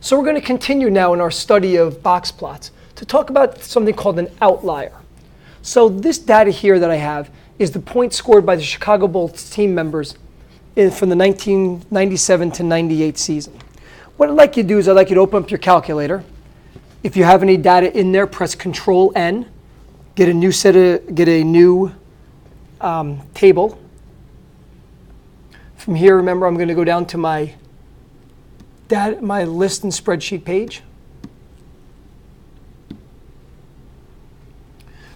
So we're going to continue now in our study of box plots to talk about something called an outlier. So this data here that I have is the points scored by the Chicago Bulls team members from the 1997 to 98 season. What I'd like you to do is I'd like you to open up your calculator. If you have any data in there, press Control N, get a new table. From here, remember, I'm going to go down to my list and spreadsheet page.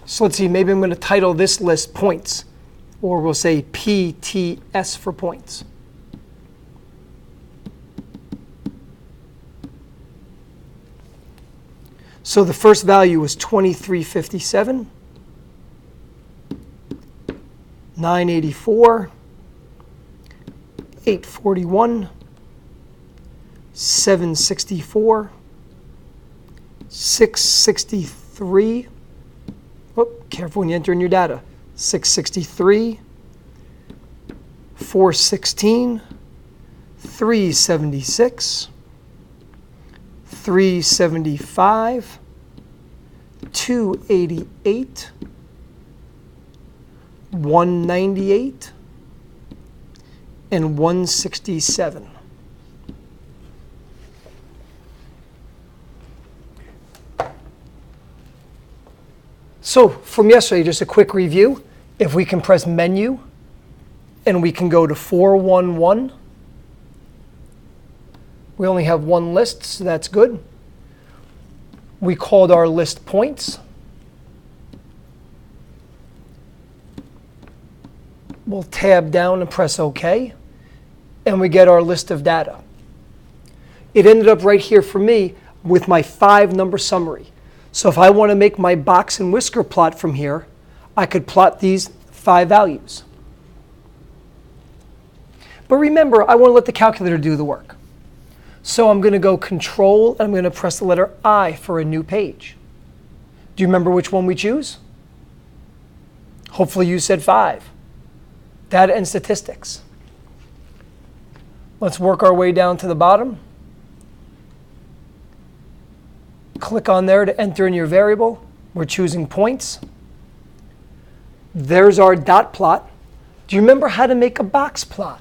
So let's see, maybe I'm going to title this list Points, or we'll say PTS for points. So the first value was 2357, 984, 841, 764, 663. Oh, careful when you enter in your data. 663, 416, 376, 375, 288, 198, and 167. So from yesterday, just a quick review. If we can press Menu and we can go to 411, we only have one list, so that's good. We called our list Points. We'll tab down and press OK, and we get our list of data. It ended up right here for me with my 5-number summary. So if I want to make my box and whisker plot from here, I could plot these 5 values. But remember, I want to let the calculator do the work. So I'm going to go Control, and I'm going to press the letter I for a new page. Do you remember which one we choose? Hopefully you said 5. Data and statistics. Let's work our way down to the bottom. Click on there to enter in your variable. We're choosing points. There's our dot plot. Do you remember how to make a box plot?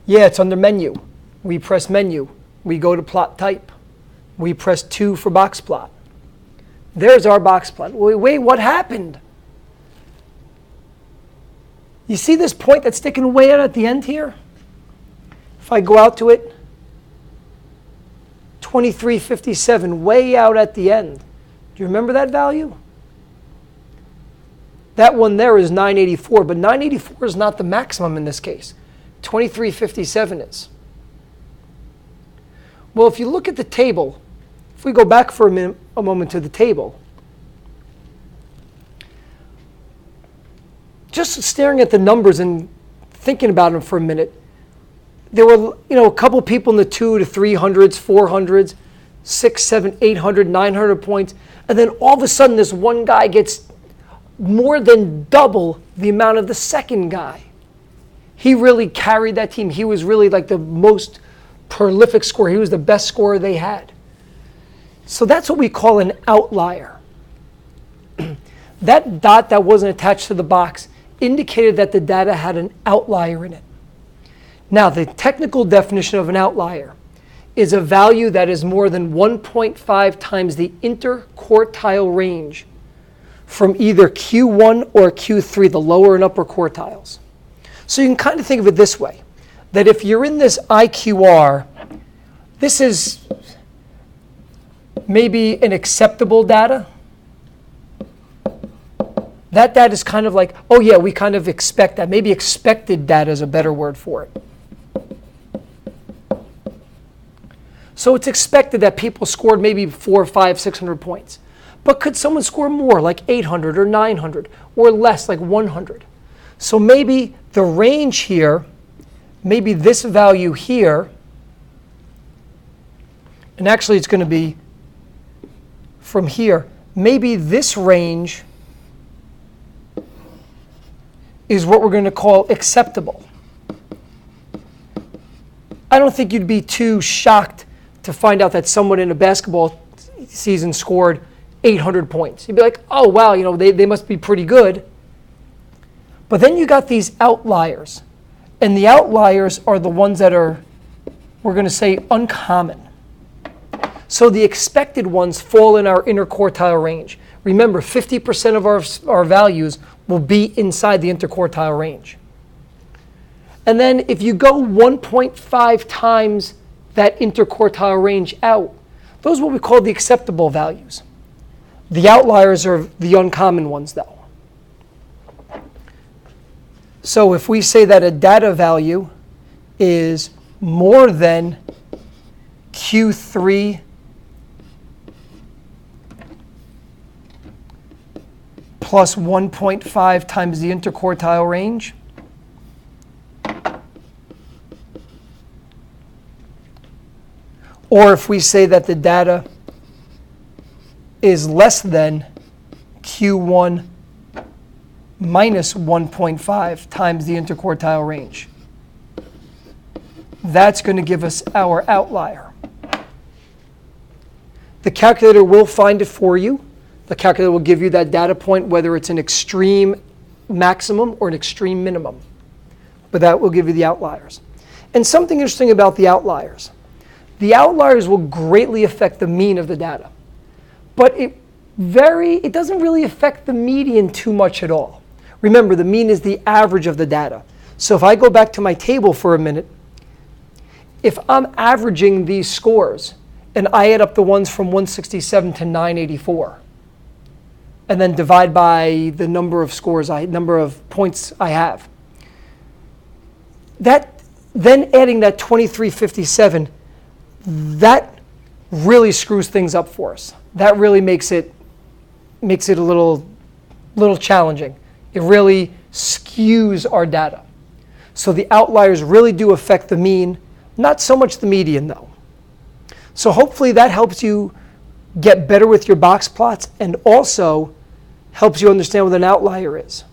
Yeah, it's under Menu. We press Menu. We go to Plot Type. We press 2 for box plot. There's our box plot. Wait, what happened? You see this point that's sticking way out at the end here? If I go out to it, 2357, way out at the end. Do you remember that value? That one there is 984, but 984 is not the maximum in this case. 2357 is. Well, if you look at the table, if we go back for a moment to the table, just staring at the numbers and thinking about them for a minute, there were, a couple people in the 200 to 300s, 400s, 600, 700, 800, 900 points, and then all of a sudden this one guy gets more than double the amount of the second guy. He really carried that team. He was really like the most prolific scorer. He was the best scorer they had. So that's what we call an outlier. That dot that wasn't attached to the box indicated that the data had an outlier in it. Now, the technical definition of an outlier is a value that is more than 1.5 times the interquartile range from either Q1 or Q3, the lower and upper quartiles. So you can kind of think of it this way, that if you're in this IQR, this is maybe an acceptable data. That data is kind of like, oh yeah, we kind of expect that. Maybe expected data is a better word for it. So it's expected that people scored maybe 400, 500, 600 points. But could someone score more, like 800 or 900, or less, like 100? So maybe the range here, maybe this value here, and actually it's going to be from here, maybe this range is what we're going to call acceptable. I don't think you'd be too shocked to find out that someone in a basketball season scored 800 points. You'd be like, oh, wow, they must be pretty good. But then you got these outliers. And the outliers are the ones that are, we're going to say, uncommon. So the expected ones fall in our interquartile range. Remember, 50% of our values will be inside the interquartile range. And then if you go 1.5 times that interquartile range out, those are what we call the acceptable values. The outliers are the uncommon ones, though. So if we say that a data value is more than Q3 plus 1.5 times the interquartile range, or if we say that the data is less than Q1 minus 1.5 times the interquartile range, that's going to give us our outlier. The calculator will find it for you. The calculator will give you that data point, whether it's an extreme maximum or an extreme minimum. But that will give you the outliers. And something interesting about the outliers will greatly affect the mean of the data. But it doesn't really affect the median too much at all. Remember, the mean is the average of the data. So if I go back to my table for a minute, if I'm averaging these scores, and I add up the ones from 167 to 984, and then divide by the number of points I have, then adding that 2357, that really screws things up for us. That really makes it a little challenging. It really skews our data. So the outliers really do affect the mean, not so much the median though. So hopefully that helps you get better with your box plots and also helps you understand what an outlier is.